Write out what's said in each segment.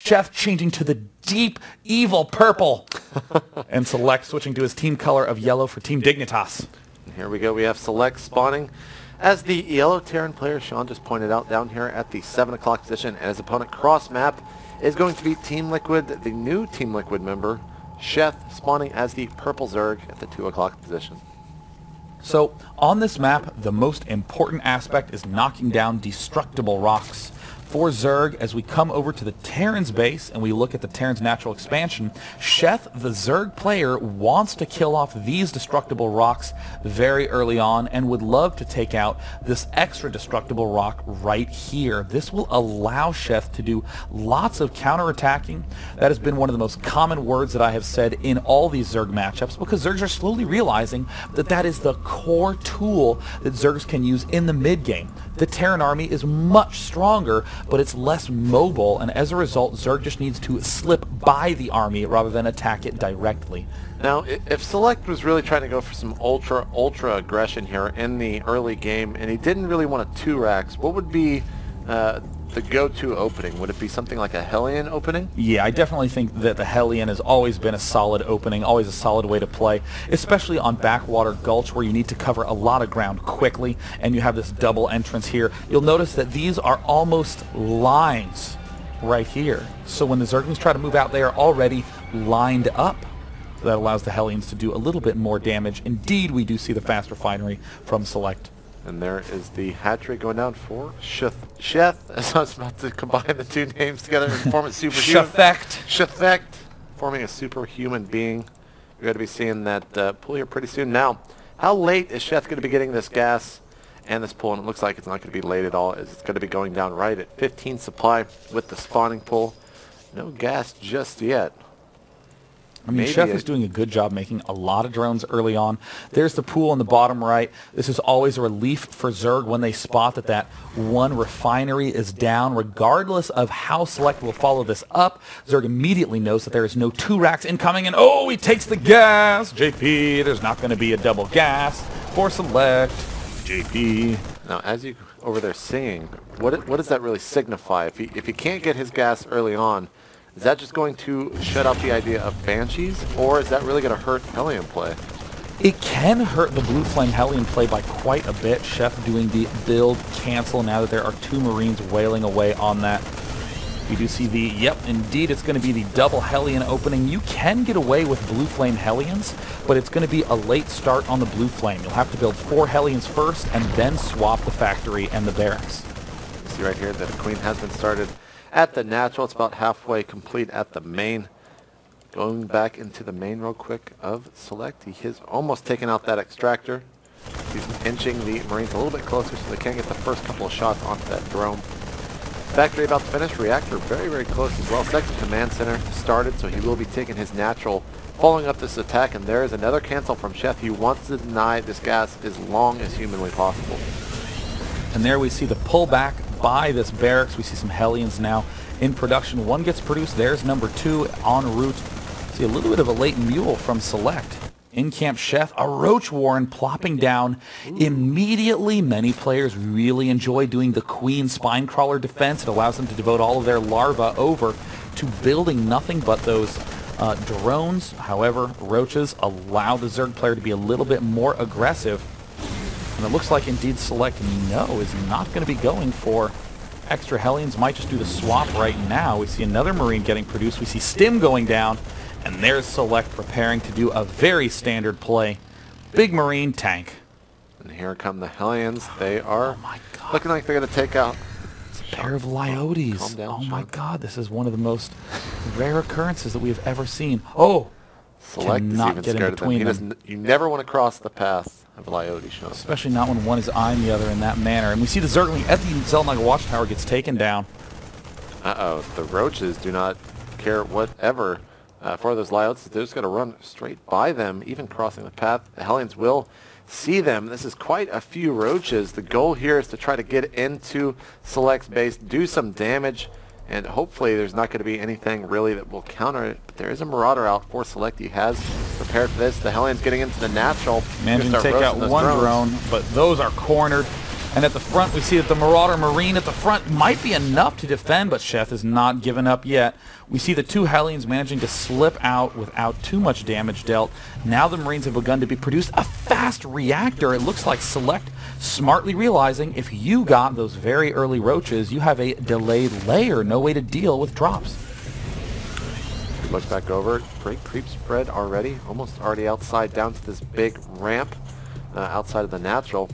Sheth changing to the deep, evil purple. And Select switching to his team color of yellow for Team Dignitas. And here we go. We have Select spawning as the yellow Terran player Sean just pointed out down here at the 7 o'clock position. And his opponent cross map is going to be Team Liquid, the new Team Liquid member, Sheth, spawning as the purple Zerg at the 2 o'clock position. So on this map, the most important aspect is knocking down destructible rocks. For Zerg, as we come over to the Terran's base and we look at the Terran's natural expansion, Sheth, the Zerg player, wants to kill off these destructible rocks very early on and would love to take out this extra destructible rock right here. This will allow Sheth to do lots of counterattacking. That has been one of the most common words that I have said in all these Zerg matchups, because Zergs are slowly realizing that that is the core tool that Zergs can use in the mid game. The Terran army is much stronger, but it's less mobile, and as a result, Zerg just needs to slip by the army rather than attack it directly. Now, if Select was really trying to go for some ultra aggression here in the early game, and he didn't really want a 2-racks, what would be the go-to opening? Would it be something like a Hellion opening? Yeah, I definitely think that the Hellion has always been a solid opening, always a solid way to play, especially on Backwater Gulch where you need to cover a lot of ground quickly, and you have this double entrance here. You'll notice that these are almost lines right here. So when the Zerglings try to move out, they are already lined up. So that allows the Hellions to do a little bit more damage. Indeed, we do see the fast refinery from Select. And there is the hat trick going down for Sheth, as I was about to combine the two names together and form a superhuman. Sheth, forming a superhuman being. We're going to be seeing that pull here pretty soon. Now, how late is Sheth going to be getting this gas and this pull? And it looks like it's not going to be late at all. It's going to be going down right at 15 supply with the spawning pull. No gas just yet. I mean, Sheth is doing a good job making a lot of drones early on. There's the pool in the bottom right. This is always a relief for Zerg when they spot that that one refinery is down. Regardless of how Select will follow this up, Zerg immediately knows that there is no 2-racks incoming, and oh, he takes the gas! JP, there's not going to be a double gas for Select. JP. Now, as you over there singing, what does that really signify? If he can't get his gas early on, is that just going to shut out the idea of Banshees, or is that really going to hurt Hellion play? It can hurt the Blue Flame Hellion play by quite a bit. Sheth doing the build cancel now that there are 2 Marines wailing away on that. You do see the, yep, indeed, it's going to be the double Hellion opening. You can get away with Blue Flame Hellions, but it's going to be a late start on the Blue Flame. You'll have to build 4 Hellions first and then swap the factory and the barracks. You see right here that the Queen has been started at the natural. It's about halfway complete at the main. Going back into the main real quick of Select. He has almost taken out that extractor. He's inching the Marines a little bit closer so they can't get the first couple of shots onto that drone. Factory about to finish. Reactor very, very close as well. Second command center started, so he will be taking his natural, following up this attack. And there is another cancel from Sheth. He wants to deny this gas as long as humanly possible. And there we see the pullback by this barracks. We see some Hellions now in production. 1 gets produced. There's number 2 en route. See a little bit of a late mule from Select. In camp Sheth, a Roach Warren plopping down immediately. Many players really enjoy doing the Queen Spinecrawler defense. It allows them to devote all of their larvae over to building nothing but those drones. However, Roaches allow the Zerg player to be a little bit more aggressive. And it looks like indeed Select is not going to be going for extra Hellions. Might just do the swap right now. We see another Marine getting produced. We see Stim going down. And there's Select preparing to do a very standard play. Big Marine tank. And here come the Hellions. They are looking like they're going to take out a pair of Lyotes. Oh my god, this is one of the most rare occurrences that we have ever seen. Oh! Select is even scared of them. You never want to cross the path of a Lyote, Sean. Especially not when one is eyeing the other in that manner. And we see the Zergling at the Zelnaga Watchtower gets taken down. Uh-oh. The Roaches do not care whatever for those Lyotes. They're just going to run straight by them, even crossing the path. The Hellions will see them. This is quite a few Roaches. The goal here is to try to get into Select's base, do some damage, and hopefully there's not going to be anything really that will counter it. But there is a Marauder out for Select. He has prepared for this. The Hellions getting into the natural. Managing to take out one drone, but those are cornered. And at the front, we see that the Marauder Marine at the front might be enough to defend, but Sheth is not given up yet. We see the two Hellions managing to slip out without too much damage dealt. Now the Marines have begun to be produced. A fast reactor. It looks like Select smartly realizing if you got those very early roaches, you have a delayed layer. No way to deal with drops. Look back over. Great creep spread already. Almost already outside down to this big ramp outside of the natural.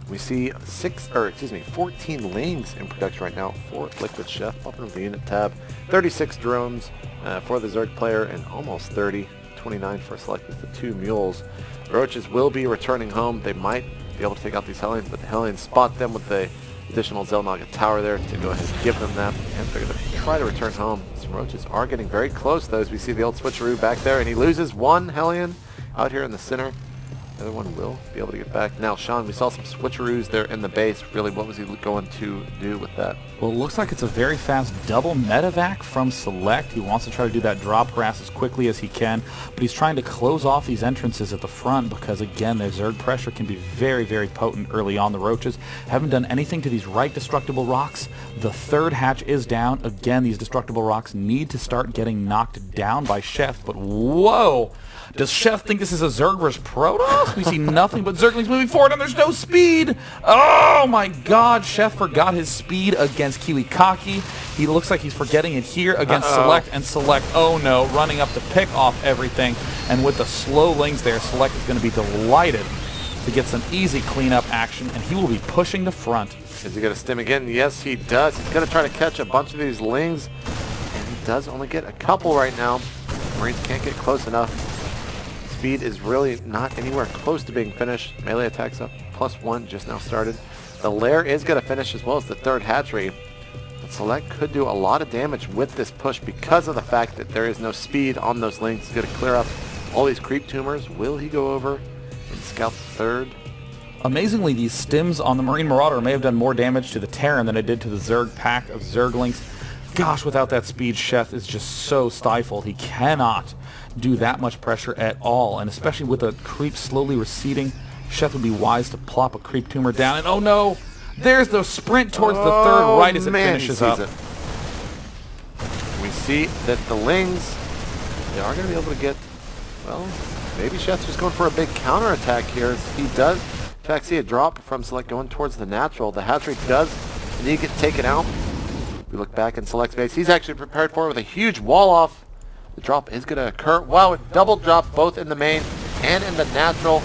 We see 14 lanes in production right now for Liquid Sheth. Bottom of the unit tab. 36 drones for the Zerg player and almost 30. 29 for Select with the 2 mules. The roaches will be returning home. They might be able to take out these Hellions, but the Hellions spot them with the additional Zelnaga tower there to go ahead and give them that. And they're going to try to return home. Some roaches are getting very close though, as we see the old switcheroo back there, and he loses one Hellion out here in the center. The other one will be able to get back. Now, Sean, we saw some switcheroos there in the base. Really, what was he going to do with that? Well, it looks like it's a very fast double medevac from Select. He wants to try to do that drop harass as quickly as he can, but he's trying to close off these entrances at the front because, again, their Zerg pressure can be very, very potent early on. The roaches haven't done anything to these right destructible rocks. The third hatch is down. Again, these destructible rocks need to start getting knocked down by Sheth, but whoa! Does Sheth think this is a Zerg versus Protoss? We see nothing but Zerglings moving forward, and there's no speed! Oh my god, Sheth forgot his speed against Kiwikaki. He looks like he's forgetting it here against Select, and Select, oh no, running up to pick off everything. And with the slow lings there, Select is going to be delighted to get some easy cleanup action, and he will be pushing the front. Is he going to stim again? Yes, he does. He's going to try to catch a bunch of these lings, and he does only get a couple right now. Marines can't get close enough. Speed is really not anywhere close to being finished. Melee attacks up +1 just now started. The lair is going to finish as well as the third hatchery. But Select could do a lot of damage with this push because of the fact that there is no speed on those links. He's going to clear up all these creep tumors. Will he go over and scout the third? Amazingly, these stims on the Marine Marauder may have done more damage to the Terran than it did to the Zerg pack of Zerglings. Gosh, without that speed, Sheth is just so stifled. He cannot do that much pressure at all, and especially with the creep slowly receding, Sheth would be wise to plop a creep tumor down, and oh no! There's the sprint towards the third right as it finishes up. We see that the lings, they are going to be able to get, well, maybe Sheth's just going for a big counterattack here. He does, in fact, see a drop from Select going towards the natural. The hatchery does need to get taken out. We look back in Select's base. He's actually prepared for it with a huge wall off. The drop is going to occur. Wow, it double drop both in the main and in the natural.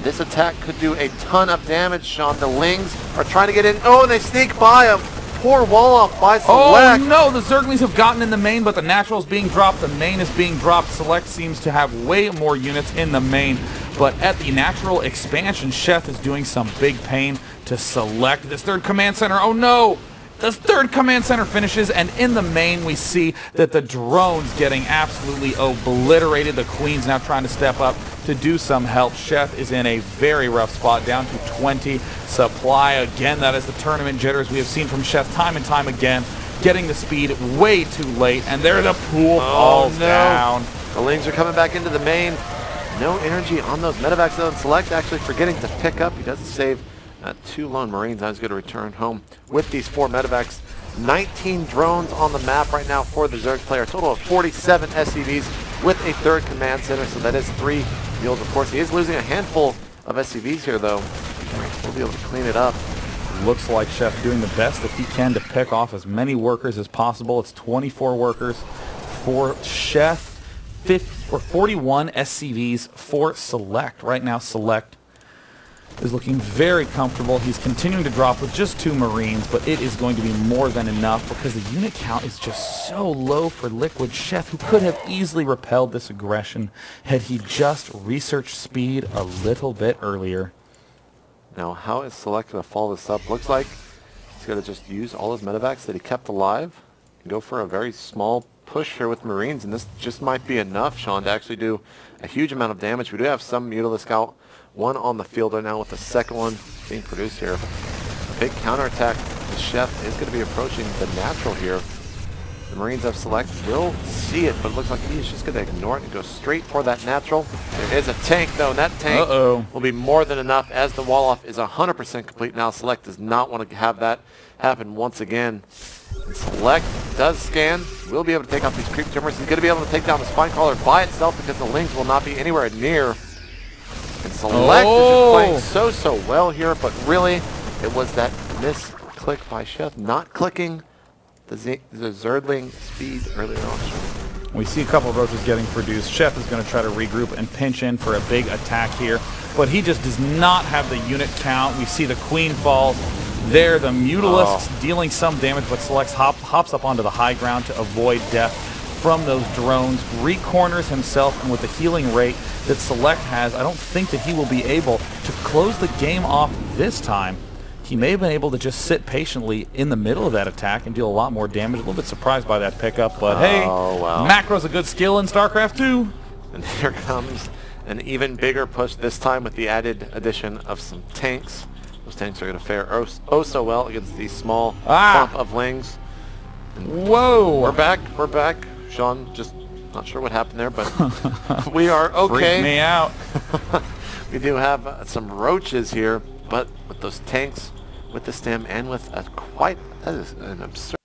This attack could do a ton of damage, Sean. The lings are trying to get in. Oh, and they sneak by him. Poor wall off by Select. Oh no, the Zerglings have gotten in the main, but the natural is being dropped. The main is being dropped. Select seems to have way more units in the main. But at the natural expansion, Sheth is doing some big pain to Select. This third command center, oh no! The third command center finishes, and in the main we see that the drone's getting absolutely obliterated. The Queen's now trying to step up to do some help. Sheth is in a very rough spot, down to 20 supply. Again, that is the tournament jitters we have seen from Sheth time and time again, getting the speed way too late, and there the pool falls down. The lings are coming back into the main. No energy on those medevacs though, and Select actually forgetting to pick up. He doesn't save 2 lone Marines. I was going to return home with these 4 medevacs. 19 drones on the map right now for the Zerg player. A total of 47 SCVs with a third command center, so that is 3 mules. Of course, he is losing a handful of SCVs here, though. We'll be able to clean it up. Looks like Sheth doing the best that he can to pick off as many workers as possible. It's 24 workers for Sheth, 41 SCVs for Select. Right now, Select is looking very comfortable. He's continuing to drop with just 2 Marines, but it is going to be more than enough because the unit count is just so low for Liquid Sheth, who could have easily repelled this aggression had he just researched speed a little bit earlier. Now, how is Select going to follow this up? Looks like he's going to just use all his medevacs that he kept alive and go for a very small push here with Marines, and this just might be enough, Sean, to actually do a huge amount of damage. We do have some Mutalisc Scout, 1 on the field right now with the second one being produced here. A big counterattack. The Sheth is going to be approaching the natural here. The Marines of Select will see it, but it looks like he's just going to ignore it and go straight for that natural. There is a tank, though, and that tank will be more than enough as the wall-off is 100% complete now. Select does not want to have that happen once again. And Select does scan, will be able to take out these creep timbers. He's going to be able to take down the spine crawler by itself because the Lings will not be anywhere near. And Select is just playing so well here, but really, it was that misclick by Sheth, not clicking the Zergling speed earlier on. We see a couple of roaches getting produced. Sheth is going to try to regroup and pinch in for a big attack here, but he just does not have the unit count. We see the Queen falls there, the Mutalisks dealing some damage, but Select hops up onto the high ground to avoid death from those drones, re-corners himself, and with the healing rate that Select has, I don't think that he will be able to close the game off this time. He may have been able to just sit patiently in the middle of that attack and deal a lot more damage. A little bit surprised by that pickup, but hey, macro's a good skill in StarCraft 2. And here comes an even bigger push, this time with the added addition of some tanks. Those tanks are going to fare oh so well against these small clump of Lings. And whoa! We're back. Sean, just not sure what happened there, but we are okay. Freaked me out. We do have some roaches here, but with those tanks, with the stem, and with that is an absurd